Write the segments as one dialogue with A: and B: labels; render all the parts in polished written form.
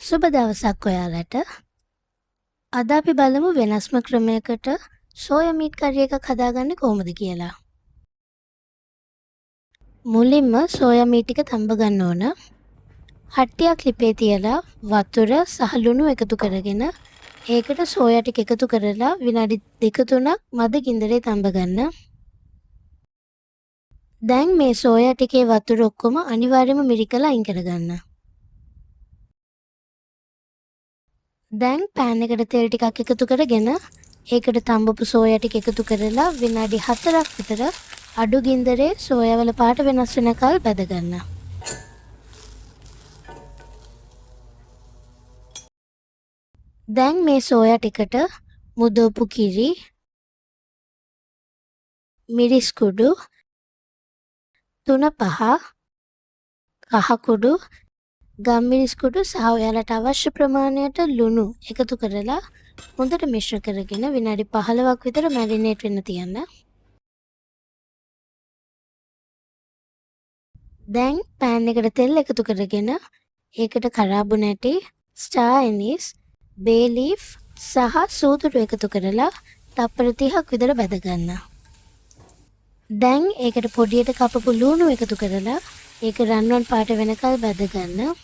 A: සුබ දවසක් ඔයාලට. අද අපි බලමු වෙනස්ම ක්‍රමයකට සෝයා මීට් කරි එකක් හදාගන්නේ කොහොමද කියලා. මුලින්ම සෝයා මීට් එක තඹ ගන්න ඕන. හට්ටියක් ලිපේ තියලා වතුර සහ ලුණු එකතු කරගෙන ඒකට සෝයා ටික එකතු කරලා විනාඩි 2-3ක් මද ගින්දරේ තඹ ගන්න. දැන් මේ සෝයා ටිකේ වතුර ඔක්කොම අනිවාර්යයෙන්ම මිරිකලා අයින් කරගන්න. දැන් පෑන් එකට තෙල් ටිකක් එකතු කරගෙන ඒකට තඹපු සෝයා ටික එකතු කරලා විනාඩි 4ක් විතර අඩු ගින්දරේ සෝයා වල පාට වෙනස් වෙනකල් බැද ගන්න. දැන් මේ සෝයා ටිකට මුදවපු කිරි, මිරිස් කුඩු 3-5, කහ කුඩු, ගම්මිරිස් කුඩු සහ ඔයාලට අවශ්‍ය ප්‍රමාණයට ලුණු එකතු කරලා හොඳට මිශ්‍ර කරගෙන විනාඩි 15ක් විතර මැරිනේට් වෙන්න තියන්න. දැන් පෑන් එකට තෙල් එකතු කරගෙන ඒකට කරාබු නැටි, ස්ටාර් ඇනිස්, බේ ලීෆ් සහ සූදුටු එකතු කරලා තප්පර 30ක් විතර බැද ගන්න. දැන් ඒකට පොඩියට කපපු ලුණු එකතු කරලා ඒක රන්වන් පාට වෙනකල් බැද ගන්න.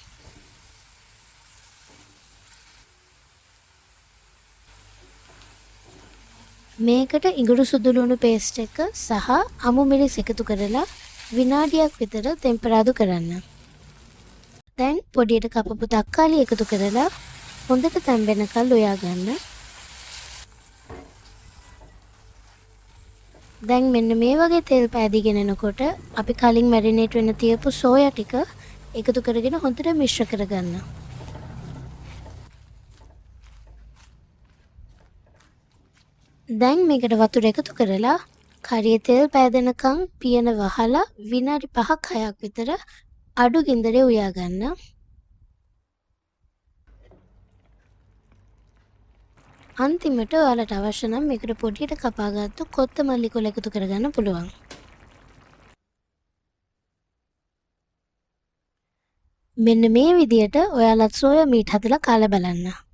A: මේකට ඉඟුරු සුදු ලුණු පේස්ට් එක සහ අමු මිරිස් එකතු කරලා විනාඩියක් විතර තෙම්පරාදු කරන්න. දැන් පොඩියට කපපු තක්කාලි එකතු කරලා හොඳට තැම්බෙනකල් උයා ගන්න. දැන් මෙන්න මේ වගේ තෙල් පෑදීගෙන එනකොට අපි කලින් මැරිනේට් වෙන්න තියපු සෝයා ටික එකතු කරගෙන හොඳට මිශ්‍ර කරගන්න. දැන් මේකට වතුර එකතු කරලා කරියේ තෙල් පෑදෙනකන් පියන වහලා විනාඩි 5-6ක් විතර අඩු ගින්දරේ උයා ගන්න. අන්තිමට ඔයාලට අවශ්‍ය නම් මේකට පොඩියට කපාගත්තු කොත්තමල්ලි කොළ එකතු කරගන්න පුළුවන්. මෙන්න මේ විදියට ඔයාලත් සෝයා මීට් හදලා කාලා බලන්න.